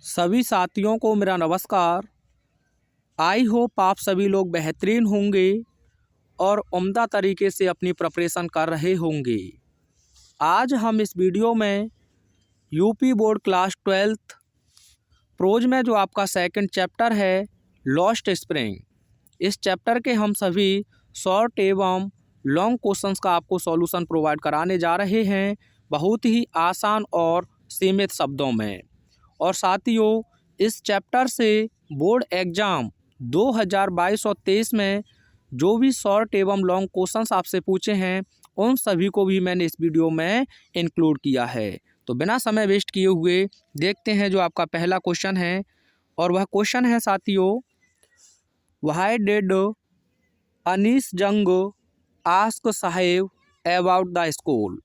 सभी साथियों को मेरा नमस्कार। आई होप आप सभी लोग बेहतरीन होंगे और उम्दा तरीके से अपनी प्रिपरेशन कर रहे होंगे। आज हम इस वीडियो में UP board class 12th pros में जो आपका सेकंड चैप्टर है लॉस्ट स्प्रिंग, इस चैप्टर के हम सभी शॉर्ट एवं लॉन्ग क्वेश्चंस का आपको सॉल्यूशन प्रोवाइड कराने जा रहे हैं, बहुत ही आसान और सीमित शब्दों में। और साथियों, इस चैप्टर से बोर्ड एग्ज़ाम 2022 और 23 में जो भी शॉर्ट एवं लॉन्ग क्वेश्चंस आपसे पूछे हैं उन सभी को भी मैंने इस वीडियो में इंक्लूड किया है। तो बिना समय वेस्ट किए हुए देखते हैं जो आपका पहला क्वेश्चन है, और वह क्वेश्चन है साथियों, why did Anees Jung ask Saheb about the school.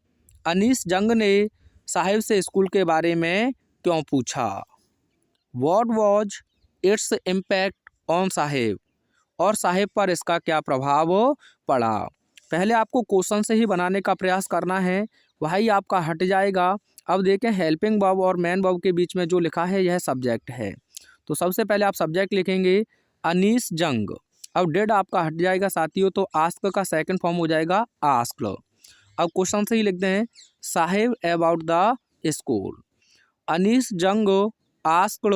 Anees Jung ने साहेब से स्कूल के बारे में क्यों पूछा। What was its impact on Saheb, और साहेब पर इसका क्या प्रभाव पड़ा। पहले आपको क्वेश्चन से ही बनाने का प्रयास करना है, वही आपका हट जाएगा। अब देखें, हेल्पिंग वर्ब और मेन वर्ब के बीच में जो लिखा है यह सब्जेक्ट है। तो सबसे पहले आप सब्जेक्ट लिखेंगे अनीस जंग। अब डेड आपका हट जाएगा साथियों, तो आस्क का सेकंड फॉर्म हो जाएगा आस्क्ड। अब क्वेश्चन से ही लिखते हैं Saheb about the school. Anees Jung asked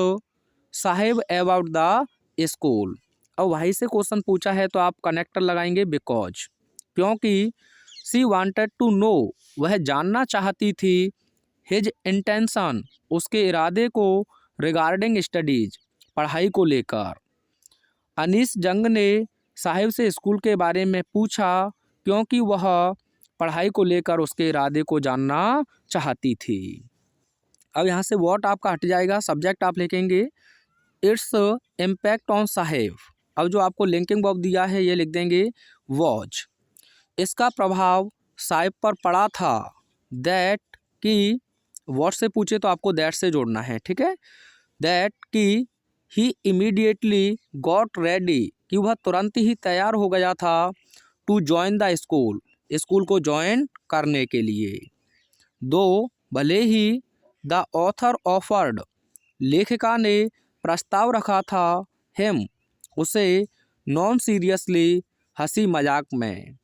Saheb about the school. अब वहीं से क्वेश्चन पूछा है तो आप कनेक्टर लगाएंगे बिकॉज, क्योंकि सी वांटेड टू नो, वह जानना चाहती थी, हिज इंटेंशन, उसके इरादे को, रिगार्डिंग स्टडीज, पढ़ाई को लेकर। अनीस जंग ने साहिब से स्कूल के बारे में पूछा क्योंकि वह पढ़ाई को लेकर उसके इरादे को जानना चाहती थी। अब यहाँ से वॉट आपका हट जाएगा, सब्जेक्ट आप लिखेंगे इट्स इम्पैक्ट ऑन साहेब। अब जो आपको लिंकिंग वर्ब दिया है ये लिख देंगे वॉज, इसका प्रभाव साहेब पर पड़ा था। दैट कि वॉट से पूछे तो आपको दैट से जोड़ना है, ठीक है। दैट कि ही इमीडिएटली गॉट रेडी, कि वह तुरंत ही तैयार हो गया था। To join the school, school को ज्वाइन करने के लिए। दो भले ही द ऑथर ऑफर्ड, लेखिका ने प्रस्ताव रखा था, हिम, उसे, नॉन सीरियसली, हंसी मजाक में।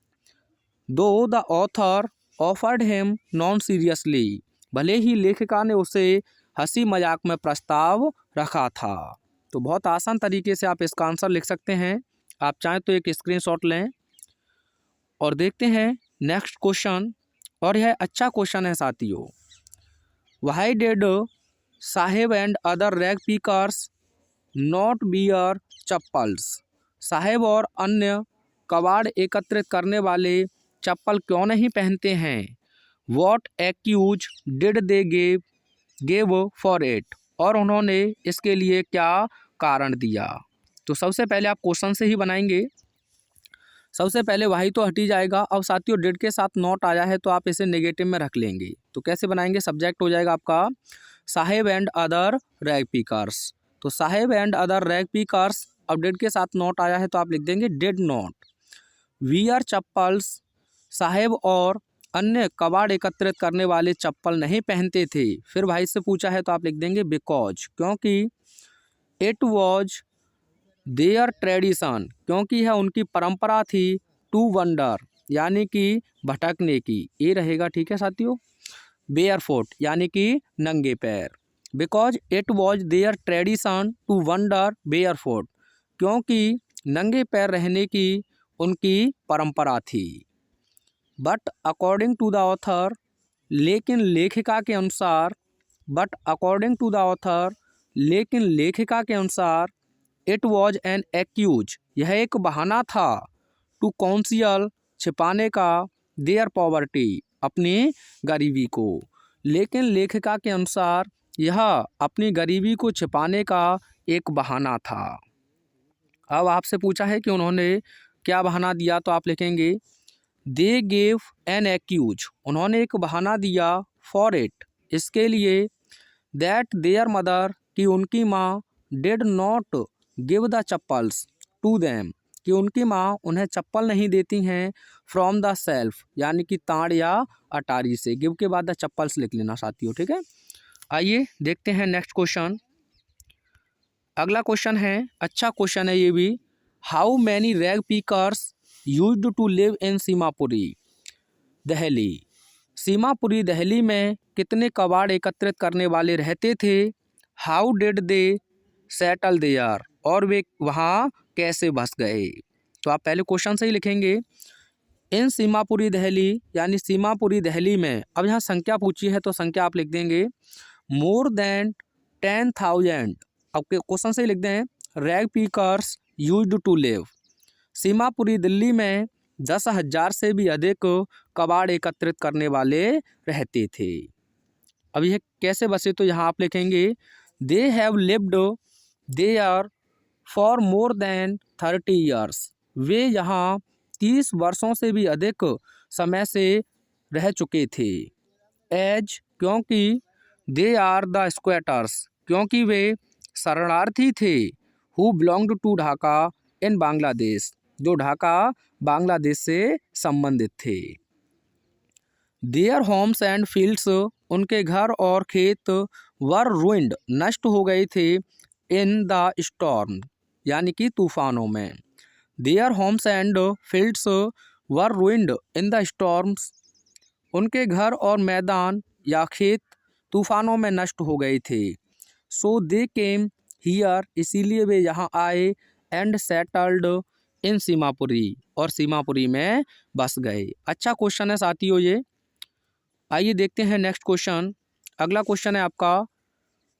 दो the author offered him non seriously, भले ही लेखिका ने उसे हंसी मजाक में प्रस्ताव रखा था। तो बहुत आसान तरीके से आप इसका आंसर लिख सकते हैं। आप चाहें तो एक स्क्रीनशॉट लें और देखते हैं नेक्स्ट क्वेश्चन, और यह अच्छा क्वेश्चन है साथियों। Why did Saheb and other rag pickers not bear chappals. Saheb और अन्य कबाड़ एकत्रित करने वाले चप्पल क्यों नहीं पहनते हैं। What excuse did they gave for it, और उन्होंने इसके लिए क्या कारण दिया। तो सबसे पहले आप क्वेश्चन से ही बनाएंगे। सबसे पहले वही तो हटी जाएगा। अब साथियों डिड के साथ नॉट आया है तो आप इसे नेगेटिव में रख लेंगे। तो कैसे बनाएंगे, सब्जेक्ट हो जाएगा आपका साहेब एंड अदर रैग पीकर्स। तो साहेब एंड अदर रैग पीकर्स, अब डिड के साथ नॉट आया है तो आप लिख देंगे did not wear chappals, Saheb और अन्य कबाड़ एकत्रित करने वाले चप्पल नहीं पहनते थे। फिर भाई से पूछा है तो आप लिख देंगे बिकॉज, क्योंकि इट वॉज देयर ट्रेडिशन, क्योंकि यह उनकी परंपरा थी। टू वंडर, यानी कि भटकने की, ये रहेगा, ठीक है साथियों। बेयर फुट, यानी कि नंगे पैर। Because it was their tradition to wander bare foot, क्योंकि नंगे पैर रहने की उनकी परंपरा थी। But according to the author, लेकिन लेखिका के अनुसार, but according to the author, लेकिन लेखिका के अनुसार, इट वॉज एन एक्यूज, यह एक बहाना था। टू कॉन्सियल, छिपाने का, देयर पॉवर्टी, अपनी गरीबी को। लेकिन लेखिका के अनुसार यह अपनी गरीबी को छिपाने का एक बहाना था। अब आपसे पूछा है कि उन्होंने क्या बहाना दिया, तो आप लिखेंगे दे गेव एन एक्यूज, उन्होंने एक बहाना दिया, फॉर इट, इसके लिए, दैट देयर मदर, कि उनकी माँ, did not give the chappals to them, कि उनकी माँ उन्हें चप्पल नहीं देती हैं, फ्रॉम द सेल्फ, यानी कि ताड़ या अटारी से। गिव के बाद द चप्पल्स लिख लेना साथियों, ठीक है। आइए देखते हैं नेक्स्ट क्वेश्चन। अगला क्वेश्चन है, अच्छा क्वेश्चन है ये भी। How many rag pickers used to live in Seemapuri Delhi. Seemapuri Delhi में कितने कबाड़ एकत्रित करने वाले रहते थे। How did they settle there, और वे वहाँ कैसे बस गए। तो आप पहले क्वेश्चन से ही लिखेंगे, इन सीमापुरी दिल्ली यानी सीमापुरी दिल्ली में। अब यहाँ संख्या पूछी है तो संख्या आप लिख देंगे मोर देन 10,000। अब क्वेश्चन से ही लिख दें rag pickers used to live. Seemapuri Delhi में 10,000 से भी अधिक कबाड़ एकत्रित करने वाले रहते थे। अब यह कैसे बसे, तो यहाँ आप लिखेंगे they have lived there for more than 30 years. वे यहाँ 30 वर्षों से भी अधिक समय से रह चुके थे। एज, क्योंकि दे आर द स्क्वैटर्स, क्योंकि वे शरणार्थी थे। हु बिलोंग्ड टू ढाका इन बांग्लादेश, जो ढाका बांग्लादेश से संबंधित थे। देयर होम्स एंड फील्ड्स, उनके घर और खेत वर रुइंड, नष्ट हो गए थे। इन द स्टॉर्म, यानी कि तूफानों में। Their homes and fields were ruined in the storms, उनके घर और मैदान या खेत तूफानों में नष्ट हो गए थे। सो दे केम हियर, इसीलिए वे यहाँ आए। एंड सेटल्ड इन सीमापुरी, और सीमापुरी में बस गए। अच्छा क्वेश्चन है साथियों ये। आइए देखते हैं नेक्स्ट क्वेश्चन। अगला क्वेश्चन है आपका,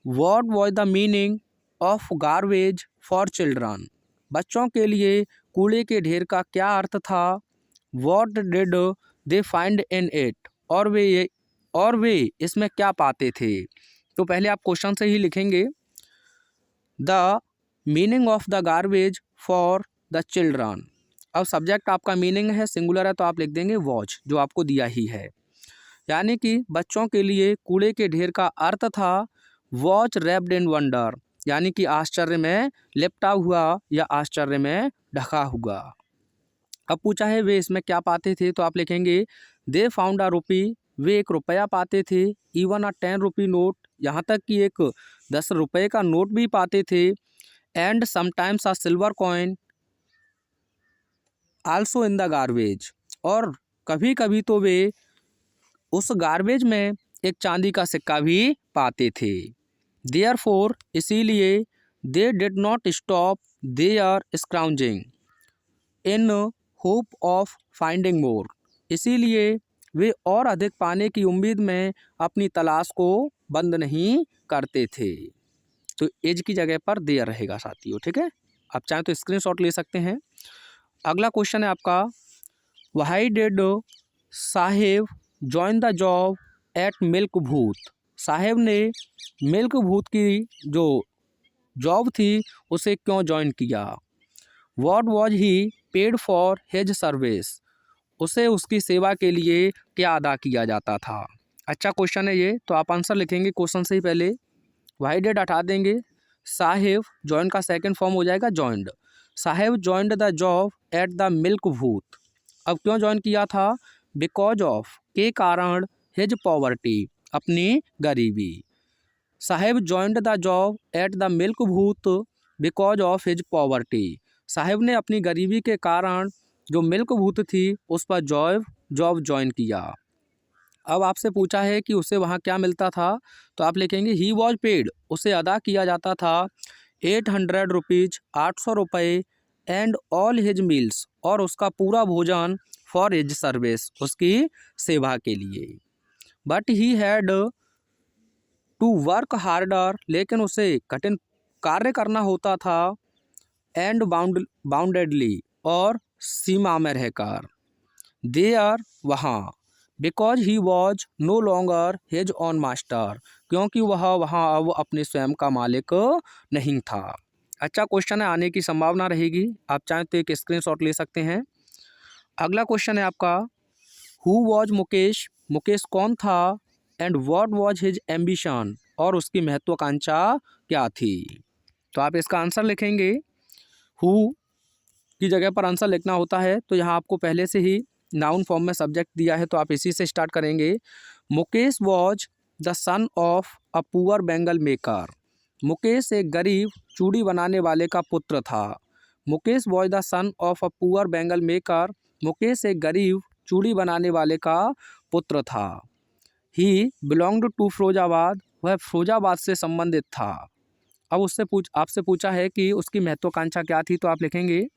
what was the meaning of garbage for children. बच्चों के लिए कूड़े के ढेर का क्या अर्थ था। What did they find in it, और वे इसमें क्या पाते थे। तो पहले आप क्वेश्चन से ही लिखेंगे the meaning of the garbage for the children. अब सब्जेक्ट आपका मीनिंग है, सिंगुलर है, तो आप लिख देंगे वॉच, जो आपको दिया ही है। यानी कि बच्चों के लिए कूड़े के ढेर का अर्थ था वॉच रैप्ड इन वंडर, यानी कि आश्चर्य में लिपटा हुआ या आश्चर्य में ढका हुआ। अब पूछा है वे इसमें क्या पाते थे, तो आप लिखेंगे दे फाउंड अ रुपी, वे 1 रुपया पाते थे। इवन अ 10 रुपी नोट, यहाँ तक कि एक 10 रुपये का नोट भी पाते थे। And sometimes a silver coin also in the garbage, और कभी कभी तो वे उस गार्बेज में एक चांदी का सिक्का भी पाते थे। देयरफॉर, इसीलिए they did not stop their scrounging in hope of finding more, इसीलिए वे और अधिक पाने की उम्मीद में अपनी तलाश को बंद नहीं करते थे। तो एज की जगह पर देयर रहेगा साथियों, ठीक है। आप चाहें तो स्क्रीनशॉट ले सकते हैं। अगला क्वेश्चन है आपका, why did Saheb join the job at milk booth. Saheb ने मिल्क भूत की जो जॉब थी उसे क्यों ज्वाइन किया। What was he paid for his service, उसे उसकी सेवा के लिए क्या अदा किया जाता था। अच्छा क्वेश्चन है ये, तो आप आंसर लिखेंगे क्वेश्चन से ही पहले। व्हाई डिड हटा देंगे, साहेब जॉइन का सेकंड फॉर्म हो जाएगा joined. Saheb joined the job at the milk booth, अब क्यों ज्वाइन किया था, बिकॉज ऑफ, के कारण, हिज पॉवर्टी, अपनी गरीबी। Saheb joined the job at the milk booth because of his poverty, Saheb ने अपनी गरीबी के कारण जो मिल्क भूत थी उस पर जॉब ज्वाइन किया। अब आपसे पूछा है कि उसे वहाँ क्या मिलता था, तो आप लिखेंगे ही वॉज पेड, उसे अदा किया जाता था 800 रुपीज़, 800 रुपये, एंड ऑल हिज मील्स, और उसका पूरा भोजन, फॉर हिज सर्विस, उसकी सेवा के लिए। But he had to work harder, लेकिन उसे कठिन कार्य करना होता था। एंड बाउंडेडली, और सीमा में रहकर। देयर, वहाँ। Because he was no longer his own master, क्योंकि वह वहाँ अब अपने स्वयं का मालिक नहीं था। अच्छा क्वेश्चन है, आने की संभावना रहेगी, आप चाहें तो एक स्क्रीनशॉट ले सकते हैं। अगला क्वेश्चन है आपका, हु वॉज मुकेश, मुकेश कौन था। And what was his ambition, और उसकी महत्वाकांक्षा क्या थी। तो आप इसका आंसर लिखेंगे, हु की जगह पर आंसर लिखना होता है, तो यहाँ आपको पहले से ही नाउन फॉर्म में सब्जेक्ट दिया है, तो आप इसी से स्टार्ट करेंगे। Mukesh was the son of a poor Bengal maker, Mukesh एक गरीब चूड़ी बनाने वाले का पुत्र था। Mukesh was the son of a poor bangle maker. Mukesh एक गरीब चूड़ी बनाने वाले का पुत्र था। ही बिलोंग्ड टू फिरोजाबाद। वह फिरोजाबाद से संबंधित था। अब आपसे पूछा है कि उसकी महत्वाकांक्षा क्या थी, तो आप लिखेंगे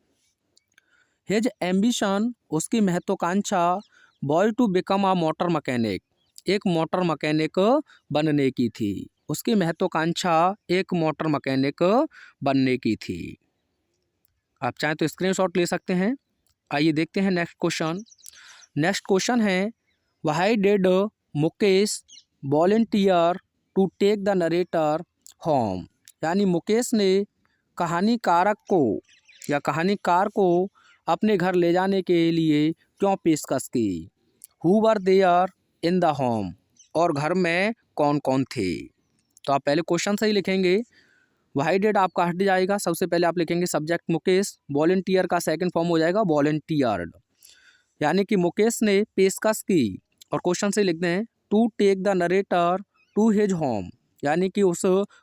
हिज एम्बिशन, उसकी महत्वाकांक्षा boy to become a motor mechanic, एक मोटर मैकेनिक बनने की थी। उसकी महत्वाकांक्षा एक मोटर मैकेनिक बनने की थी। आप चाहें तो स्क्रीनशॉट ले सकते हैं। आइए देखते हैं नेक्स्ट क्वेश्चन। नेक्स्ट क्वेश्चन है why did Mukesh volunteer to take the narrator home, यानी मुकेश ने कहानीकारक को या कहानीकार को अपने घर ले जाने के लिए क्यों पेशकश की। Who were there in the home, और घर में कौन कौन थे। तो आप पहले क्वेश्चन से ही लिखेंगे। व्हाई डिड आपका हट जाएगा, सबसे पहले आप लिखेंगे सब्जेक्ट मुकेश, वॉलंटियर का सेकंड फॉर्म हो जाएगा वॉलंटियर्ड, यानी कि मुकेश ने पेशकश की। और क्वेश्चन से लिखते हैं to take the narrator to his home, यानी कि उस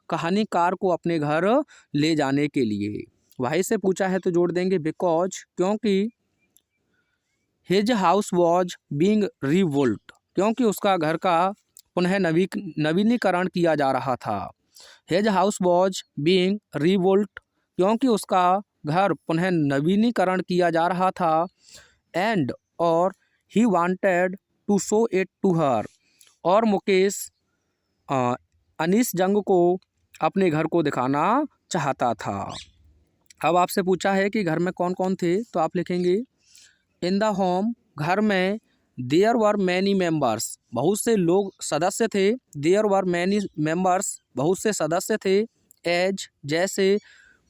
कहानीकार को अपने घर ले जाने के लिए। वहीं से पूछा है तो जोड़ देंगे बिकॉज, क्योंकि his house was being revolt, क्योंकि उसका घर का पुनः नवीनीकरण किया जा रहा था। His house was being revolt, क्योंकि उसका घर पुनः नवीनीकरण किया जा रहा था। एंड, और he wanted to show it to her, और मुकेश अनीस जंग को अपने घर को दिखाना चाहता था। अब आपसे पूछा है कि घर में कौन कौन थे, तो आप लिखेंगे इन द होम, घर में देयर वर मैनी मेंबर्स, बहुत से लोग सदस्य थे। देयर वर मैनी मेंबर्स, बहुत से सदस्य थे। एज, जैसे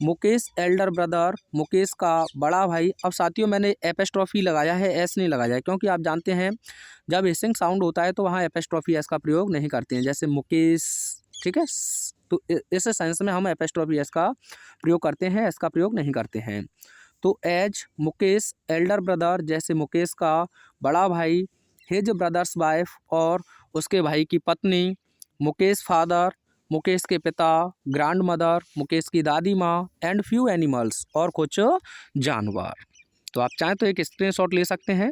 मुकेश एल्डर ब्रदर, मुकेश का बड़ा भाई। अब साथियों मैंने एपेस्ट्रॉफी लगाया है, एस नहीं लगाया है, क्योंकि आप जानते हैं जब हिसिंग साउंड होता है तो वहाँ एपेस्ट्रॉफी एस का प्रयोग नहीं करते हैं, जैसे मुकेश, ठीक है। तो इस सेंस में हम एपेस्ट्रॉफी एस का प्रयोग करते हैं, एस का प्रयोग नहीं करते हैं। तो एज मुकेश एल्डर ब्रदर, जैसे मुकेश का बड़ा भाई। हिज ब्रदर्स वाइफ, और उसके भाई की पत्नी। मुकेश फादर, मुकेश के पिता। ग्रैंड मदर, मुकेश की दादी माँ। एंड फ्यू एनिमल्स, और कुछ जानवर। तो आप चाहें तो एक स्क्रीनशॉट ले सकते हैं।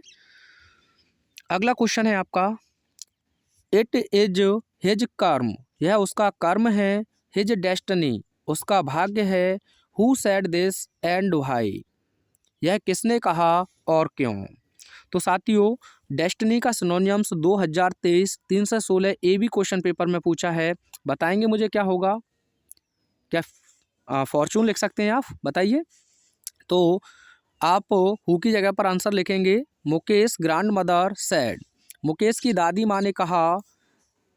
अगला क्वेश्चन है आपका इट इज हिज कर्म, यह उसका कर्म है। हिज डेस्टिनी, उसका भाग्य है। Who said this and why, यह किसने कहा और क्यों। तो साथियों डेस्टिनी का सिनोनिम्स 2023 316 AB क्वेश्चन पेपर में पूछा है। बताएंगे मुझे क्या होगा, क्या फॉर्चून लिख सकते हैं आप, बताइए। तो आप हु की जगह पर आंसर लिखेंगे Mukesh grand mother said, Mukesh की दादी माँ ने कहा।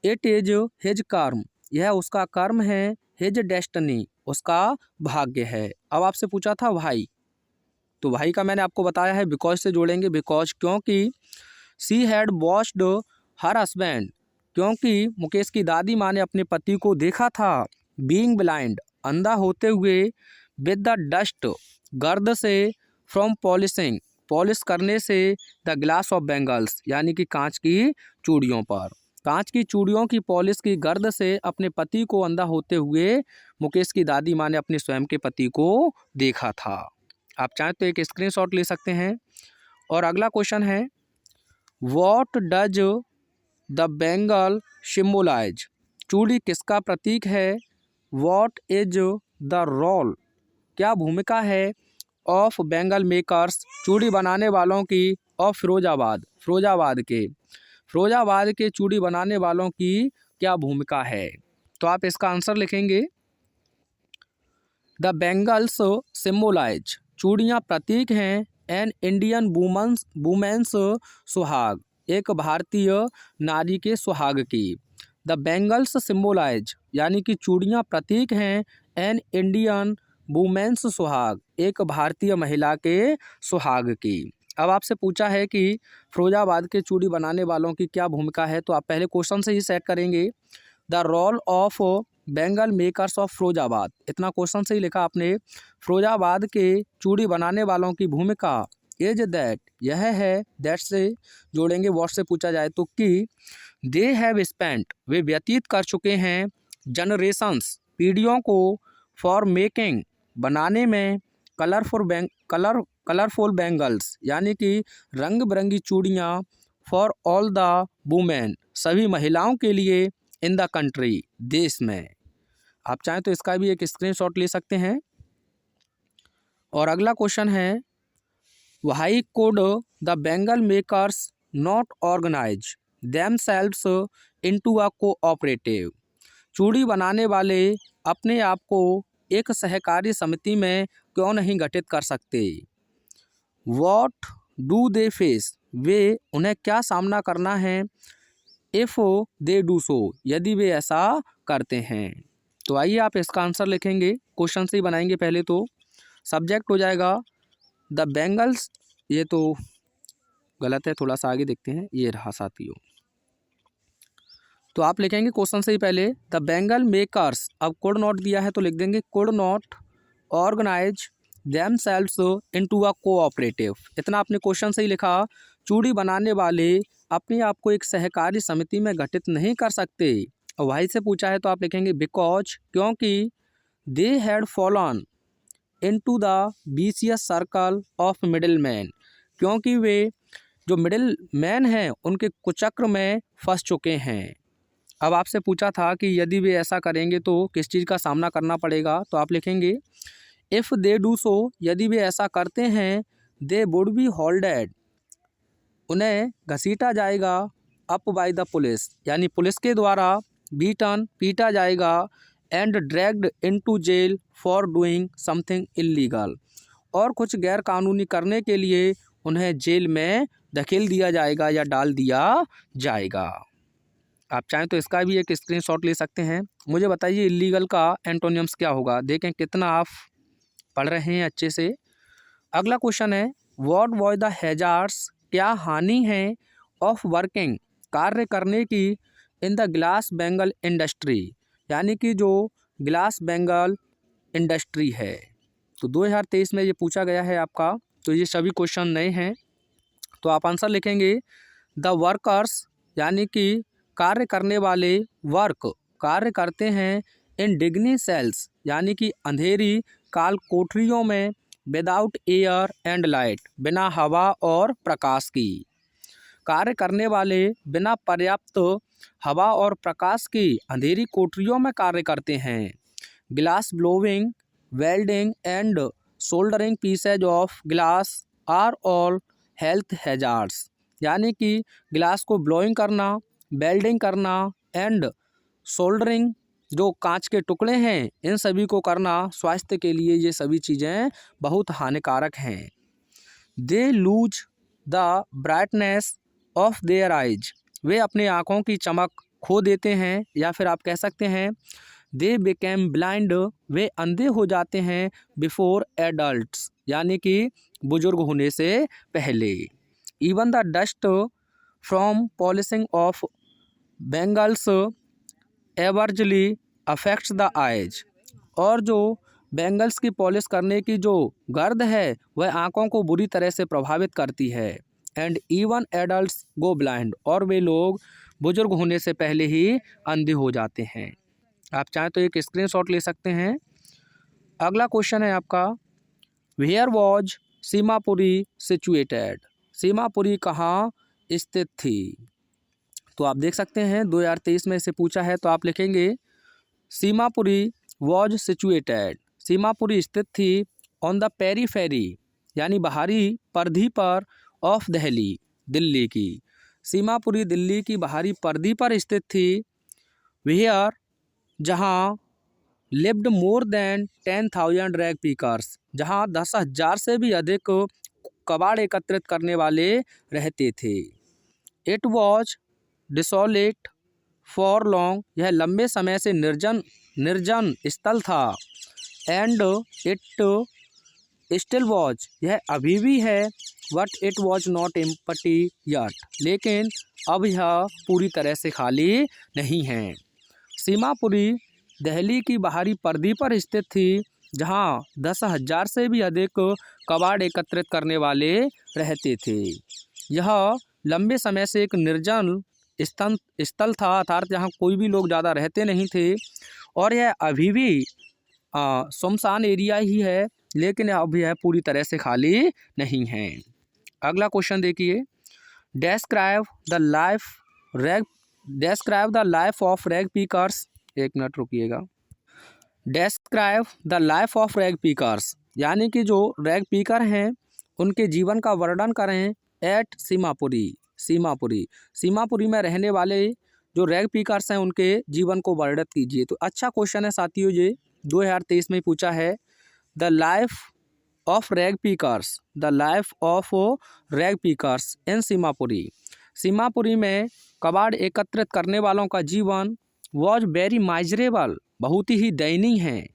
इट इज हिज कर्म, यह उसका कर्म है। हिज डेस्टिनी, उसका भाग्य है। अब आपसे पूछा था भाई, तो भाई का मैंने आपको बताया है बिकॉज से जोड़ेंगे। बिकॉज, क्योंकि she had watched her husband, क्योंकि मुकेश की दादी माँ ने अपने पति को देखा था। बीइंग ब्लाइंड, अंधा होते हुए। विद द डस्ट, गर्द से। फ्रॉम पॉलिशिंग, पॉलिश करने से। द ग्लास ऑफ बैंगल्स, यानी कि कांच की चूड़ियों पर। कांच की चूड़ियों की पॉलिश की गर्द से अपने पति को अंधा होते हुए मुकेश की दादी माँ ने अपने स्वयं के पति को देखा था। आप चाहें तो एक स्क्रीनशॉट ले सकते हैं। और अगला क्वेश्चन है what does the bangle symbolise, चूड़ी किसका प्रतीक है। व्हाट इज द रोल, क्या भूमिका है। ऑफ बैंगल मेकर्स, चूड़ी बनाने वालों की। ऑफ फिरोजाबाद, फिरोजाबाद के चूड़ी बनाने वालों की क्या भूमिका है। तो आप इसका आंसर लिखेंगे द बैंगल्स सिम्बोलाइज, चूड़ियाँ प्रतीक हैं। एन इंडियन वुमेन्स सुहाग, एक भारतीय नारी के सुहाग की। द बैंगल्स सिम्बोलाइज, यानी कि चूड़ियाँ प्रतीक हैं। एन इंडियन वुमेन्स सुहाग, एक भारतीय महिला के सुहाग की। अब आपसे पूछा है कि फिरोजाबाद के चूड़ी बनाने वालों की क्या भूमिका है, तो आप पहले क्वेश्चन से ही सेट करेंगे the role of bangle makers of Firozabad, इतना क्वेश्चन से ही लिखा आपने। फिरोजाबाद के चूड़ी बनाने वालों की भूमिका। इज दैट, यह है। दैट से जोड़ेंगे व्हाट से पूछा जाए तो कि दे हैव स्पेंट, वे व्यतीत कर चुके हैं। जनरेशंस, पीढ़ियों को फॉर मेकिंग बनाने में कलरफुल बैंगल्स यानी कि रंग बिरंगी चूड़ियाँ फॉर ऑल द वुमेन सभी महिलाओं के लिए इन द कंट्री देश में। आप चाहें तो इसका भी एक स्क्रीनशॉट ले सकते हैं। और अगला क्वेश्चन है why could the bangle makers not organise themselves into a cooperative. चूड़ी बनाने वाले अपने आप को एक सहकारी समिति में क्यों नहीं गठित कर सकते। वॉट डू दे फेस वे उन्हें क्या सामना करना है। इफ़ दे डू सो यदि वे ऐसा करते हैं। तो आइए आप इसका आंसर लिखेंगे, क्वेश्चन से ही बनाएंगे। पहले तो सब्जेक्ट हो जाएगा द बैंगल्स, ये तो गलत है, थोड़ा सा आगे देखते हैं, ये रहा साथियों। तो आप लिखेंगे क्वेश्चन से ही पहले द बैंगल मेकर्स, अब कुड नॉट दिया है तो लिख देंगे could not organise themselves into a cooperative. इतना आपने क्वेश्चन से ही लिखा। चूड़ी बनाने वाले अपने आप को एक सहकारी समिति में गठित नहीं कर सकते। और वहीं से पूछा है तो आप लिखेंगे बिकॉज क्योंकि they had fallen into the vicious circle of middle man, क्योंकि वे जो मिडिल मैन हैं उनके कुचक्र में फंस चुके हैं। अब आपसे पूछा था कि यदि वे ऐसा करेंगे तो किस चीज़ का सामना करना पड़ेगा। तो आप लिखेंगे इफ़ दे डू सो यदि वे ऐसा करते हैं दे वुड बी होल्डेड उन्हें घसीटा जाएगा अप बाय द पुलिस यानी पुलिस के द्वारा बीटन पीटा जाएगा and dragged into jail for doing something illegal और कुछ गैर कानूनी करने के लिए उन्हें जेल में धकेल दिया जाएगा या डाल दिया जाएगा। आप चाहें तो इसका भी एक स्क्रीनशॉट ले सकते हैं। मुझे बताइए इलीगल का एंटोनियम्स क्या होगा। देखें कितना आप पढ़ रहे हैं अच्छे से। अगला क्वेश्चन है व्हाट वाज द हैजार्ड्स, क्या हानि है ऑफ वर्किंग कार्य करने की इन द ग्लास बेंगल इंडस्ट्री, यानी कि जो ग्लास बेंगल इंडस्ट्री है। तो 2023 में ये पूछा गया है आपका। तो ये सभी क्वेश्चन नए हैं। तो आप आंसर लिखेंगे द वर्कर्स यानी कि कार्य करने वाले, वर्क कार्य करते हैं इन डिग्नी सेल्स यानी कि अंधेरी काल कोठरियों में, विदाउट एयर एंड लाइट बिना हवा और प्रकाश की। कार्य करने वाले बिना पर्याप्त हवा और प्रकाश की अंधेरी कोठरियों में कार्य करते हैं। Glass blowing, welding and soldering pieces of glass are all health hazards, यानी कि ग्लास को ब्लोइंग करना, वेल्डिंग करना एंड सोल्डरिंग जो कांच के टुकड़े हैं इन सभी को करना स्वास्थ्य के लिए ये सभी चीज़ें बहुत हानिकारक हैं। They lose the brightness of their eyes, वे अपने आँखों की चमक खो देते हैं, या फिर आप कह सकते हैं दे बिकेम ब्लाइंड, वे अंधे हो जाते हैं बिफोर एडल्ट्स यानी कि बुजुर्ग होने से पहले। Even the dust from polishing of bangles adversely affects the eyes, और जो बैंगल्स की पॉलिश करने की जो गर्द है वह आँखों को बुरी तरह से प्रभावित करती है। And even adults go blind, और वे लोग बुजुर्ग होने से पहले ही अंधे हो जाते हैं। आप चाहें तो एक स्क्रीनशॉट ले सकते हैं। अगला क्वेश्चन है आपका where was Seemapuri situated, Seemapuri कहाँ स्थित थी। तो आप देख सकते हैं 2023 में इसे पूछा है। तो आप लिखेंगे सीमापुरी वॉज सिचुएटेड, सीमापुरी स्थित थी ऑन द पेरीफेरी यानी बाहरी परिधि पर ऑफ दिल्ली, दिल्ली की। सीमापुरी दिल्ली की बाहरी परिधि पर स्थित थी। वेयर जहाँ लिव्ड मोर देन 10,000 रैग पीकर्स, जहाँ 10,000 से भी अधिक कबाड़ एकत्रित करने वाले रहते थे। It was desolate for long, यह लंबे समय से निर्जन स्थल था। एंड इट स्टिल वॉज, यह अभी भी है। But it was not empty yet, लेकिन अब यह पूरी तरह से खाली नहीं है। सीमापुरी दिल्ली की बाहरी परिधि पर स्थित थी जहाँ 10,000 से भी अधिक कबाड़ एकत्रित करने वाले रहते थे। यह लंबे समय से एक निर्जन स्थल था, अर्थात जहाँ कोई भी लोग ज़्यादा रहते नहीं थे। और यह अभी भी सुनसान एरिया ही है, लेकिन अब यह पूरी तरह से खाली नहीं है। अगला क्वेश्चन देखिए, describe the life of rag pickers. एक मिनट रुकिएगा। Describe the life of rag pickers, यानी कि जो रैग पिकर हैं उनके जीवन का वर्णन करें एट सीमापुरी में रहने वाले जो रैग पिकर्स हैं उनके जीवन को वर्णित कीजिए। तो अच्छा क्वेश्चन है साथियों, ये 2023 में पूछा है। The life of rag pickers in Seemapuri में कबाड़ एकत्रित करने वालों का जीवन वॉज वेरी माइजरेबल, बहुत ही दयनीय है।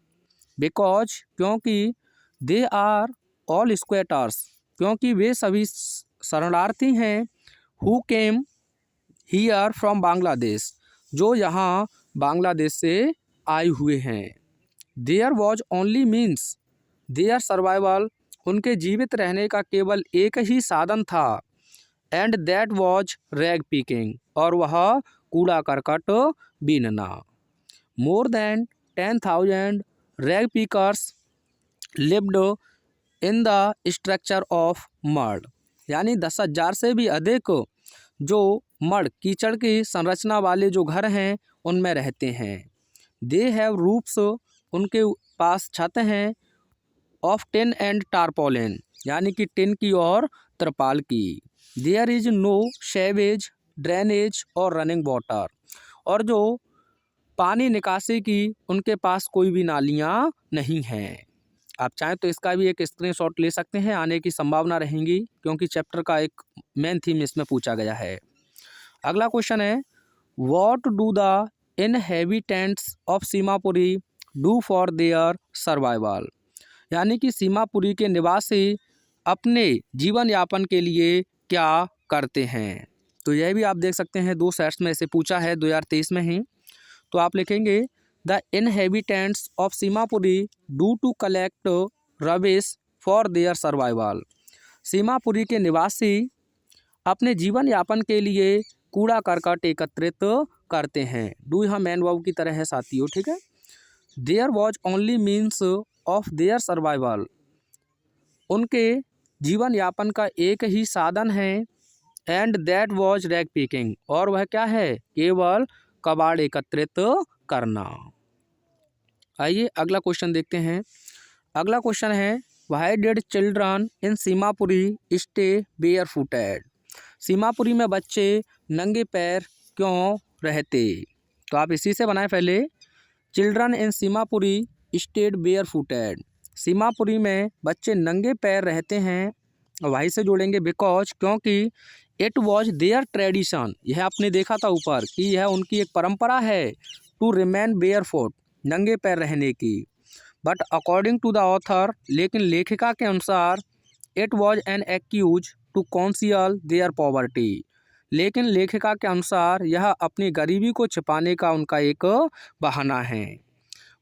बिकॉज, क्योंकि दे आर ऑल स्क्वेटर्स, क्योंकि वे सभी शरणार्थी हैं। Who came here from Bangladesh, जो यहाँ बांग्लादेश से आए हुए हैं। There was only means their survival, उनके जीवित रहने का केवल एक ही साधन था। And that was rag picking, और वह कूड़ा करकट बीनना। More than 10,000 rag pickers lived in the structure of mud, यानी 10,000 से भी अधिक जो मड कीचड़ की संरचना वाले जो घर हैं उनमें रहते हैं। दे हैव रूफ्स, उनके पास छत हैं। ऑफ टिन एंड टारपोलिन, यानी कि टिन की और तरपाल की। There is no sewage, drainage और रनिंग वाटर, और जो पानी निकासी की उनके पास कोई भी नालियाँ नहीं हैं। आप चाहें तो इसका भी एक स्क्रीनशॉट ले सकते हैं, आने की संभावना रहेंगी क्योंकि चैप्टर का एक मेन थीम इसमें पूछा गया है। अगला क्वेश्चन है, what do the inhabitants of Seemapuri do for their survival, यानी कि सीमापुरी के निवासी अपने जीवन यापन के लिए क्या करते हैं। तो यह भी आप देख सकते हैं 2 सेट्स में इसे पूछा है 2023 में ही। तो आप लिखेंगे the inhabitants of Seemapuri do to collect rubbish for their survival, Seemapuri के निवासी अपने जीवन यापन के लिए कूड़ा करकट एकत्रित करते हैं। डू यहाँ मैन वर्ब की तरह है साथियों, ठीक है। There was only means of their survival, उनके जीवन यापन का एक ही साधन है। And that was rag picking, और वह क्या है, केवल कबाड़ एकत्रित करना। आइए अगला क्वेश्चन देखते हैं। अगला क्वेश्चन है, why did children in Seemapuri stay bare footed, Seemapuri में बच्चे नंगे पैर क्यों रहते। तो आप इसी से बनाएं पहले, children in Seemapuri stayed bare footed, Seemapuri में बच्चे नंगे पैर रहते हैं। वहीं से जोड़ेंगे बिकॉज, क्योंकि इट वॉज देयर ट्रेडिशन, यह आपने देखा था ऊपर कि यह उनकी एक परंपरा है, टू रिमेन बेयर फुट, नंगे पैर रहने की। But according to the author, लेकिन लेखिका के अनुसार, it was an excuse to conceal their poverty, लेकिन लेखिका के अनुसार यह अपनी गरीबी को छिपाने का उनका एक बहाना है।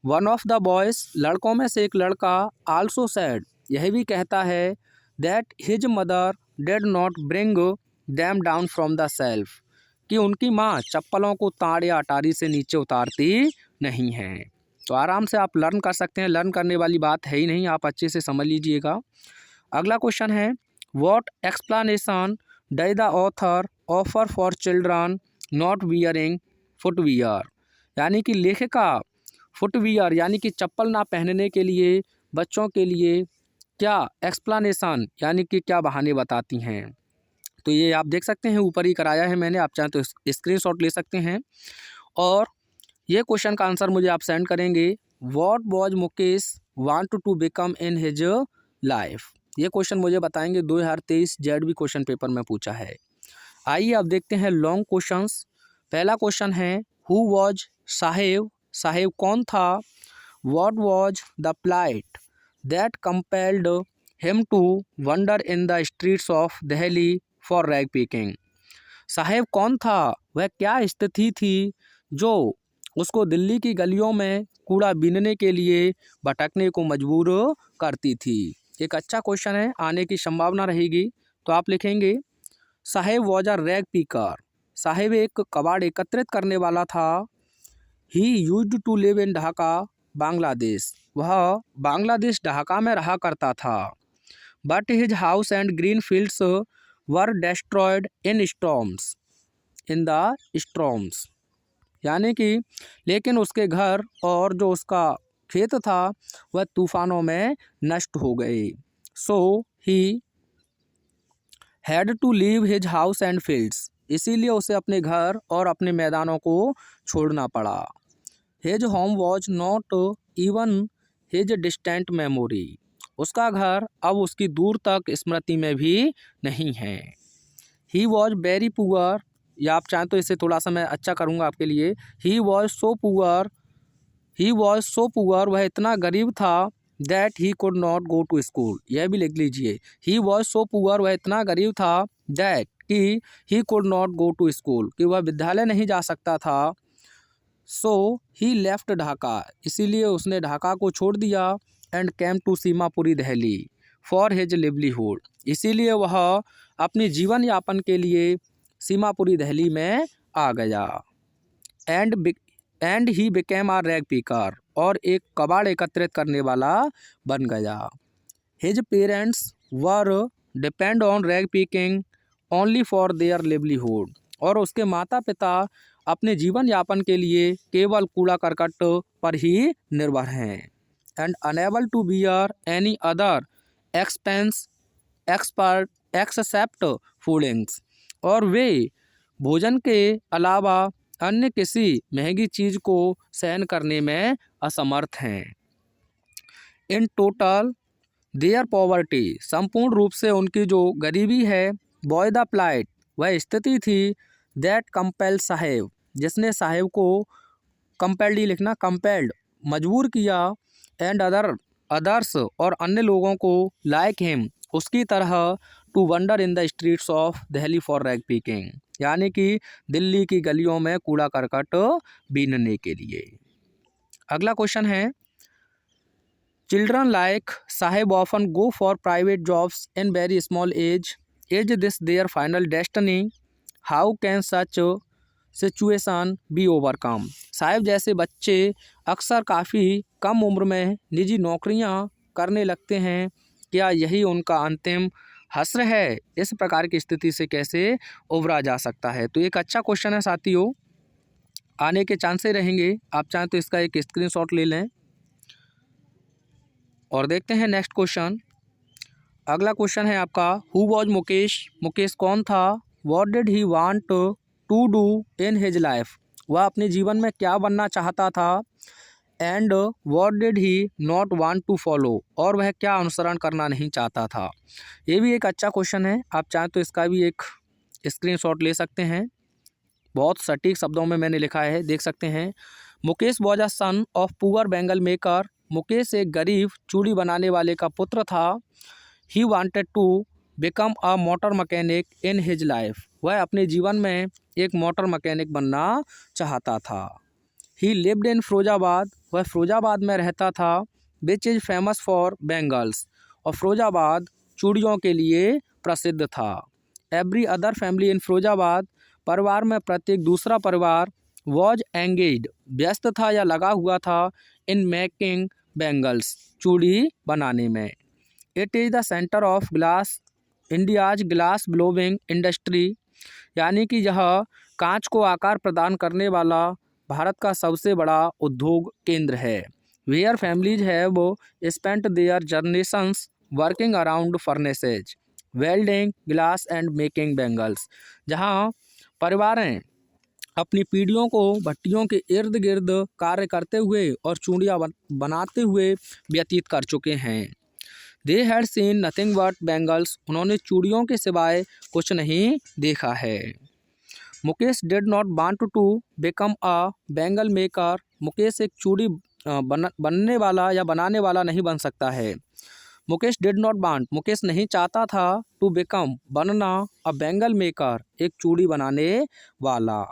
वन ऑफ द बॉयज़, लड़कों में से एक लड़का, आल्सो सैड, यह भी कहता है, that his mother did not bring them down from the self, कि उनकी माँ चप्पलों को ताड़ या अटारी से नीचे उतारती नहीं हैं। तो आराम से आप लर्न कर सकते हैं, लर्न करने वाली बात है ही नहीं, आप अच्छे से समझ लीजिएगा। अगला क्वेश्चन है, what explanation does the author offer for children not wearing footwear, यानी कि लेखिका फुटवियर यानी कि चप्पल ना पहनने के लिए बच्चों के लिए क्या एक्सप्लेनेशन यानी कि क्या बहाने बताती हैं। तो ये आप देख सकते हैं, ऊपर ही कराया है मैंने, आप चाहें तो स्क्रीनशॉट ले सकते हैं। और ये क्वेश्चन का आंसर मुझे आप सेंड करेंगे, what was Mukesh want to become in his life, ये क्वेश्चन मुझे बताएंगे। 2023 जेडबी क्वेश्चन पेपर में पूछा है। आइए अब देखते हैं लॉन्ग क्वेश्चंस। पहला क्वेश्चन है, हु वॉज साहेब, साहेब कौन था। What was the plight that compelled him to wander in the streets of Delhi for rag picking, Saheb कौन था, वह क्या स्थिति थी जो उसको दिल्ली की गलियों में कूड़ा बीनने के लिए भटकने को मजबूर करती थी। एक अच्छा क्वेश्चन है, आने की संभावना रहेगी। तो आप लिखेंगे, Saheb was a rag picker, Saheb एक कबाड़ एकत्रित करने वाला था। He used to live in Dhaka Bangladesh, वह बांग्लादेश ढाका में रहा करता था। But his house and green fields were destroyed in storms, in the storms, यानी कि लेकिन उसके घर और जो उसका खेत था वह तूफानों में नष्ट हो गए। So he had to leave his house and fields, इसीलिए उसे अपने घर और अपने मैदानों को छोड़ना पड़ा। His home was not even his distant memory, उसका घर अब उसकी दूर तक स्मृति में भी नहीं है। ही वॉज वेरी पुअर, या आप चाहें तो इसे थोड़ा सा मैं अच्छा करूँगा आपके लिए। He was so poor, he was so poor, वह इतना गरीब था, that he could not go to school, यह भी लिख लीजिए। ही वॉज सो पुअर, वह इतना गरीब था, दैट कि he could not go to school, कि वह विद्यालय नहीं जा सकता था। सो ही लेफ्ट ढाका, इसीलिए उसने ढाका को छोड़ दिया। And came to Seemapuri Delhi for his livelihood, इसीलिए वह अपनी जीवन यापन के लिए सीमापुरी दिल्ली में आ गया। And he became a rag picker, और एक कबाड़ एकत्रित करने वाला बन गया। His parents were depend on rag picking only for their livelihood, और उसके माता पिता अपने जीवन यापन के लिए केवल कूड़ा करकट पर ही निर्भर हैं। And unable to bear any other expense except foodings, और वे भोजन के अलावा अन्य किसी महंगी चीज़ को सहन करने में असमर्थ हैं। इन टोटल देयर पॉवर्टी, संपूर्ण रूप से उनकी जो गरीबी है, बॉय द प्लाइट, वह स्थिति थी, दैट कंपेल साहेब, जिसने साहेब को कंपेल्ड ही लिखना, कंपेल्ड मजबूर किया, एंड अदर्स और अन्य लोगों को लाइक हिम, उसकी तरह, to wander in the streets of Delhi for rag picking, यानी कि दिल्ली की गलियों में कूड़ा करकट बीनने के लिए। अगला क्वेश्चन है, children like Saheb often go for private jobs in very small age, is this their final destiny, how can such situation be overcome. Saheb जैसे बच्चे अक्सर काफ़ी कम उम्र में निजी नौकरियां करने लगते हैं, क्या यही उनका अंतिम हश्र है? इस प्रकार की स्थिति से कैसे उभरा जा सकता है? तो एक अच्छा क्वेश्चन है साथियों, आने के चांसेस रहेंगे। आप चाहें तो इसका एक स्क्रीनशॉट ले लें और देखते हैं नेक्स्ट क्वेश्चन। अगला क्वेश्चन है आपका, हु वॉज मुकेश, मुकेश कौन था? What did he want to do in his life, वह अपने जीवन में क्या बनना चाहता था? And what did he not want to follow, और वह क्या अनुसरण करना नहीं चाहता था? ये भी एक अच्छा क्वेश्चन है, आप चाहें तो इसका भी एक स्क्रीनशॉट ले सकते हैं। बहुत सटीक शब्दों में मैंने लिखा है, देख सकते हैं। Mukesh was a son of poor bangle maker, Mukesh एक गरीब चूड़ी बनाने वाले का पुत्र था। He wanted to become a motor mechanic in his life, वह अपने जीवन में एक मोटर मैकेनिक बनना चाहता था। ही लिव्ड इन फिरोजाबाद, वह फिरोजाबाद में रहता था, which is famous for bangles, और फिरोजाबाद चूड़ियों के लिए प्रसिद्ध था। Every other family in Firozabad, परिवार में प्रत्येक दूसरा परिवार, वॉज एंगेज्ड, व्यस्त था या लगा हुआ था, इन मेकिंग बैंगल्स, चूड़ी बनाने में। It is the centre of glass India's glass blowing industry, यानी कि यह कांच को आकार प्रदान करने वाला भारत का सबसे बड़ा उद्योग केंद्र है। Where families have spent their generations working around furnaces welding glass and making bangles, जहाँ परिवारें अपनी पीढ़ियों को भट्टियों के इर्द गिर्द कार्य करते हुए और चूड़ियाँ बनाते हुए व्यतीत कर चुके हैं। They had seen nothing but bangles, उन्होंने चूड़ियों के सिवाय कुछ नहीं देखा है। Mukesh did not want to become a bangle maker, Mukesh एक चूड़ी बनने वाला या बनाने वाला नहीं बन सकता है। Mukesh did not want, Mukesh नहीं चाहता था, टू बिकम बनना, अ बैंगल मेकर एक चूड़ी बनाने वाला,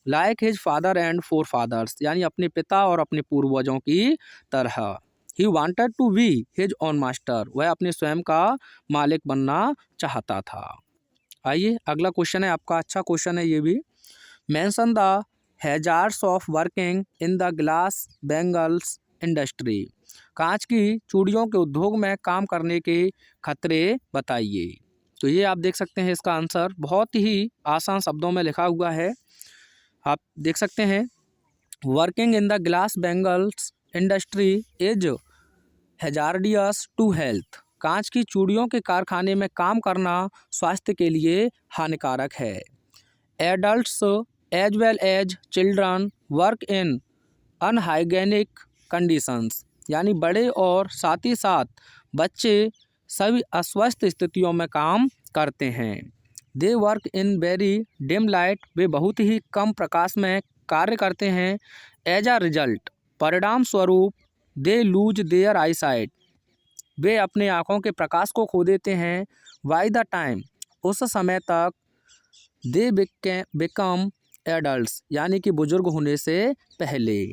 like his father and forefathers, यानी अपने पिता और अपने पूर्वजों की तरह। He wanted to be his own master, वह अपने स्वयं का मालिक बनना चाहता था। आइए अगला क्वेश्चन है आपका, अच्छा क्वेश्चन है ये भी। Mention the hazards of working in the glass bangles industry. कांच की चूड़ियों के उद्योग में काम करने के खतरे बताइए। तो ये आप देख सकते हैं, इसका आंसर बहुत ही आसान शब्दों में लिखा हुआ है। आप देख सकते हैं, working in the glass bangles industry is hazardous to health. कांच की चूड़ियों के कारखाने में काम करना स्वास्थ्य के लिए हानिकारक है। Adults as well as children work in unhygienic conditions. यानी बड़े और साथ ही साथ बच्चे सभी अस्वस्थ स्थितियों में काम करते हैं। They work in very dim light. वे बहुत ही कम प्रकाश में कार्य करते हैं। एज अ रिजल्ट, परिणाम स्वरूप, they lose their eyesight. वे अपने आँखों के प्रकाश को खो देते हैं। बाय द टाइम, उस समय तक, दे बिकम एडल्ट्स, यानी कि बुजुर्ग होने से पहले।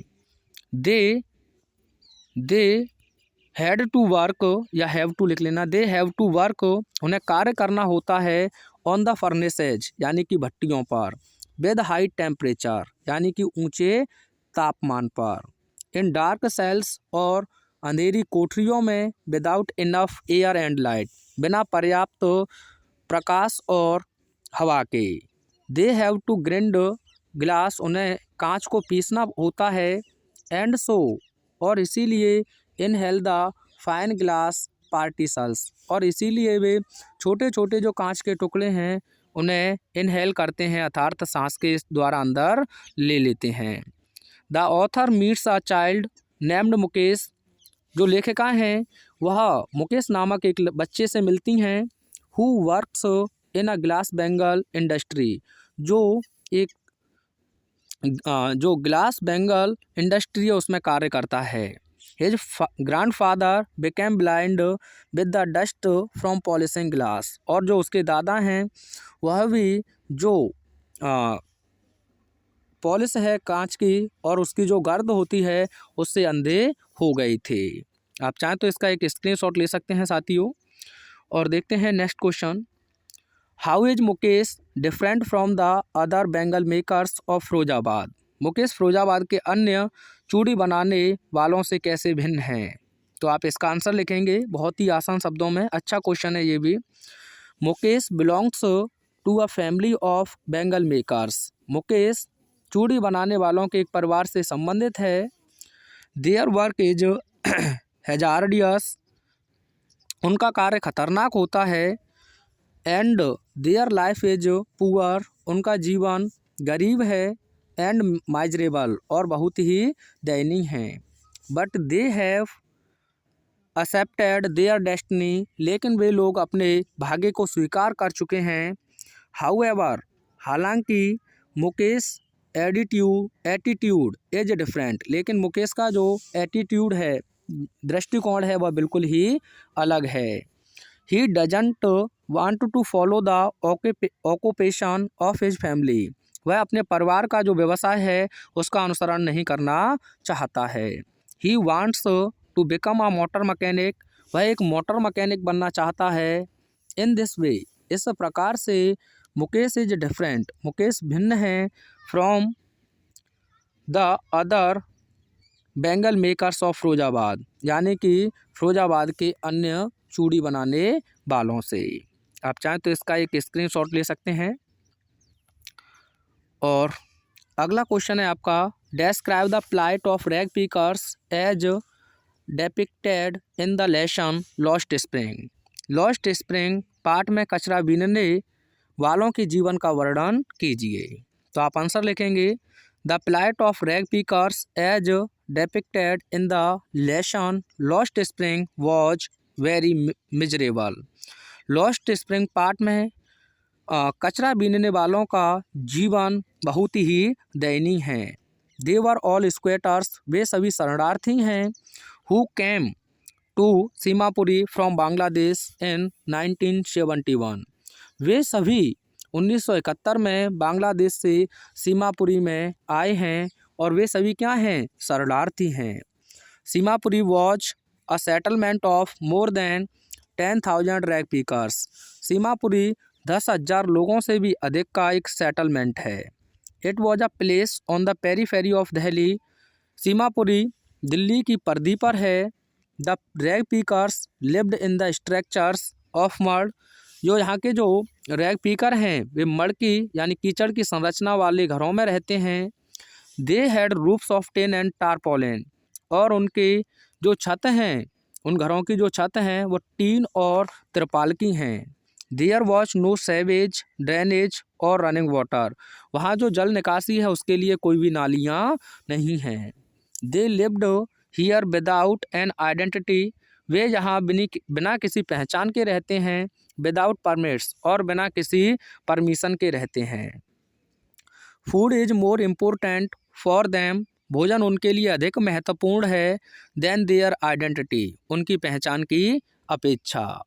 दे हैड टू वर्क, या हैव टू लिख लेना, दे हैव टू वर्क, उन्हें कार्य करना होता है। ऑन द फर्नेसेज, यानी कि भट्टियों पर। विद हाई टेम्परेचर, यानी कि ऊंचे तापमान पर। इन डार्क सेल्स, और अंधेरी कोठरियों में। Without enough air and light, बिना पर्याप्त प्रकाश और हवा के। They have to grind glass, उन्हें कांच को पीसना होता है। एंड सो, और इसीलिए, inhale the fine glass particles, और इसीलिए वे छोटे छोटे जो कांच के टुकड़े हैं उन्हें इनहेल करते हैं, अर्थात सांस के द्वारा अंदर ले लेते हैं। The author meets a child named Mukesh. जो लेखिका हैं वह मुकेश नामक एक बच्चे से मिलती हैं। Who works in a glass bangle industry, जो ग्लास बैंगल इंडस्ट्री है उसमें कार्य करता है। His grandfather became blind with the dust from polishing glass. और जो उसके दादा हैं वह भी जो पॉलिश है कांच की, और उसकी जो गर्द होती है उससे अंधे हो गए थे। आप चाहें तो इसका एक स्क्रीनशॉट ले सकते हैं साथियों। और देखते हैं next question. How is Mukesh different from the other bangle makers of Firozabad. Mukesh Firozabad के अन्य चूड़ी बनाने वालों से कैसे भिन्न हैं। तो आप इसका आंसर लिखेंगे बहुत ही आसान शब्दों में। अच्छा क्वेश्चन है ये भी। Mukesh belongs to a family of bangle makers. Mukesh चूड़ी बनाने वालों के एक परिवार से संबंधित है। देयर वर्क इज हैजार्डियस, उनका कार्य खतरनाक होता है। And their life is poor, उनका जीवन गरीब है। एंड माइजरेबल, और बहुत ही दयनीय है। But they have accepted their destiny, लेकिन वे लोग अपने भाग्य को स्वीकार कर चुके हैं। हाउएवर, हालांकि, मुकेश एटीट्यूड इज डिफरेंट, लेकिन मुकेश का जो एटीट्यूड है, दृष्टिकोण है, वह बिल्कुल ही अलग है। He doesn't want to follow the occupation of his family, वह अपने परिवार का जो व्यवसाय है उसका अनुसरण नहीं करना चाहता है। He wants to become a motor mechanic, वह एक मोटर मैकेनिक बनना चाहता है। इन दिस वे, इस प्रकार से मुकेश इज डिफरेंट, मुकेश भिन्न है। From the other bangle makers of Firozabad, यानी कि फिरोजाबाद के अन्य चूड़ी बनाने वालों से। आप चाहें तो इसका एक स्क्रीनशॉट ले सकते हैं। और अगला क्वेश्चन है आपका, describe the plight of rag pickers as depicted in the lesson Lost Spring. Lost Spring part में कचरा बीनने वालों के जीवन का वर्णन कीजिए। तो आप आंसर लिखेंगे, the plight of rag pickers as depicted in the lesson Lost Spring was very miserable. Lost Spring part में कचरा बीनने वालों का जीवन बहुत ही दयनीय है। दे वर ऑल स्क्वेटर्स, वे सभी शरणार्थी हैं। Who came to Seemapuri from Bangladesh in 1971, वे सभी 1971 में बांग्लादेश से सीमापुरी में आए हैं, और वे सभी क्या हैं, शरणार्थी हैं। Seemapuri was a settlement of more than 10,000 rag pickers. Seemapuri 10,000 लोगों से भी अधिक का एक सेटलमेंट है। It was a place on the periphery of Delhi. Seemapuri Delhi की परिधि पर है। The rag pickers lived in the structures of mud. जो यहाँ के जो रैग पीकर हैं वे मड की यानी कीचड़ की संरचना वाले घरों में रहते हैं। They had roofs of tin and tarpaulin. और उनके जो छत हैं, उन घरों की जो छत हैं वो टीन और तिरपाल की हैं। There was no sewage drainage और रनिंग वाटर। वहाँ जो जल निकासी है उसके लिए कोई भी नालियाँ नहीं हैं। They lived here without an identity. वे यहाँ बिना किसी पहचान के रहते हैं। विदाउट परमिट्स और बिना किसी परमिशन के रहते हैं। Food is more important for them. भोजन उनके लिए अधिक महत्वपूर्ण है देन देयर आइडेंटिटी, उनकी पहचान की अपेक्षा।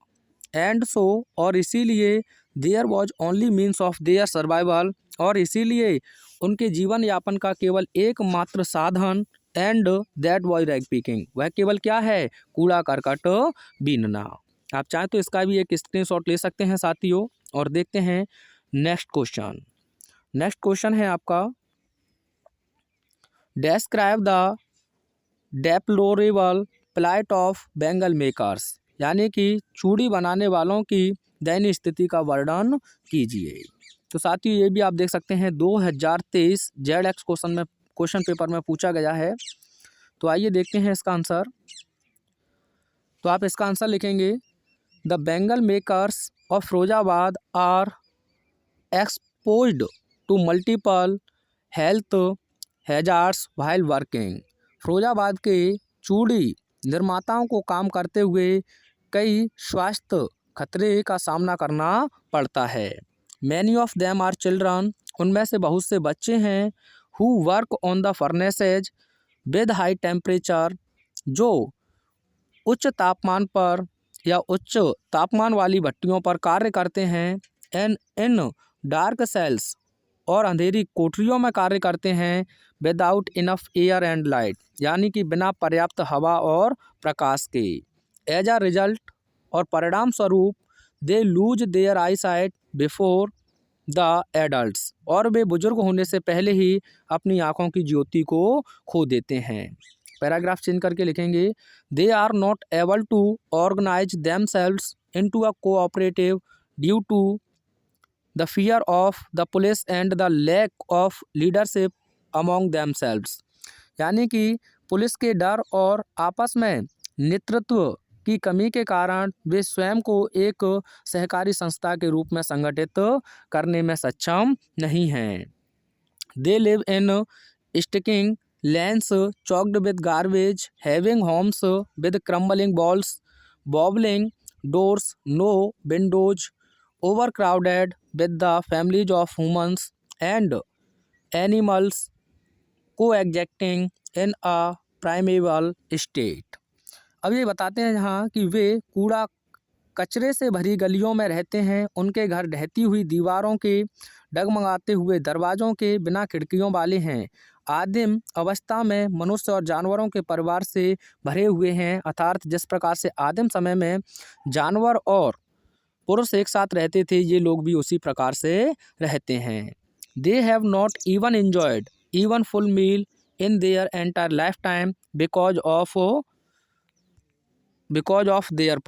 एंड सो और इसीलिए there was only means of their survival. और इसीलिए उनके जीवन यापन का केवल एकमात्र साधन and that was rag picking, वह केवल क्या है, कूड़ा करकट बीनना। आप चाहें तो इसका भी एक स्क्रीनशॉट ले सकते हैं साथियों। और देखते हैं नेक्स्ट क्वेश्चन। नेक्स्ट क्वेश्चन है आपका, describe the deplorable plight of bangle makers. यानी कि चूड़ी बनाने वालों की दयनीय स्थिति का वर्णन कीजिए। तो साथियों ये भी आप देख सकते हैं 2023 ZX क्वेश्चन पेपर में पूछा गया है। तो आइए देखते हैं इसका आंसर। तो आप इसका आंसर लिखेंगे, the bangle makers of Firozabad are exposed to multiple health hazards while working. Firozabad के चूड़ी निर्माताओं को काम करते हुए कई स्वास्थ्य खतरे का सामना करना पड़ता है। Many of them are children. उनमें से बहुत से बच्चे हैं। Who work on the furnaces with high temperature. जो उच्च तापमान पर या उच्च तापमान वाली भट्टियों पर कार्य करते हैं। एंड इन डार्क सेल्स और अंधेरी कोठरियों में कार्य करते हैं। Without enough air and light, यानी कि बिना पर्याप्त हवा और प्रकाश के। एज अ रिजल्ट और परिणाम स्वरूप they lose their eyesight before the adults. और वे बुजुर्ग होने से पहले ही अपनी आँखों की ज्योति को खो देते हैं। पैराग्राफ चेंज करके लिखेंगे, they are not able to organise themselves into a cooperative due to the fear of the police and the lack of leadership among themselves. यानी कि पुलिस के डर और आपस में नेतृत्व की कमी के कारण वे स्वयं को एक सहकारी संस्था के रूप में संगठित करने में सक्षम नहीं हैं। They live in sticking lanes choked with garbage, having homes with crumbling walls, wobbling doors, no windows, overcrowded with the families of humans and animals coexisting in a primeval state। अब ये बताते हैं यहाँ कि वे कूड़ा कचरे से भरी गलियों में रहते हैं। उनके घर ढहती हुई दीवारों के, डगमगाते हुए दरवाज़ों के, बिना खिड़कियों वाले हैं। आदिम अवस्था में मनुष्य और जानवरों के परिवार से भरे हुए हैं। अर्थात जिस प्रकार से आदिम समय में जानवर और पुरुष एक साथ रहते थे, ये लोग भी उसी प्रकार से रहते हैं। They have not even enjoyed even full meal in their entire life time because of their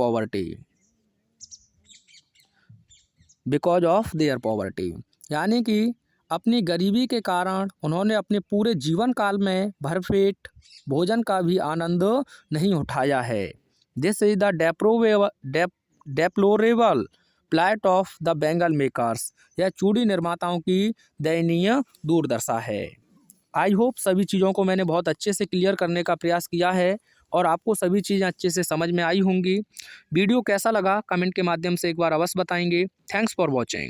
poverty. यानी कि अपनी गरीबी के कारण उन्होंने अपने पूरे जीवन काल में भरपेट भोजन का भी आनंद नहीं उठाया है। This is the deplorable plight of the bangle makers. यह चूड़ी निर्माताओं की दयनीय दुर्दशा है। आई होप सभी चीज़ों को मैंने बहुत अच्छे से क्लियर करने का प्रयास किया है और आपको सभी चीज़ें अच्छे से समझ में आई होंगी। वीडियो कैसा लगा कमेंट के माध्यम से एक बार अवश्य बताएंगे। Thanks for watching.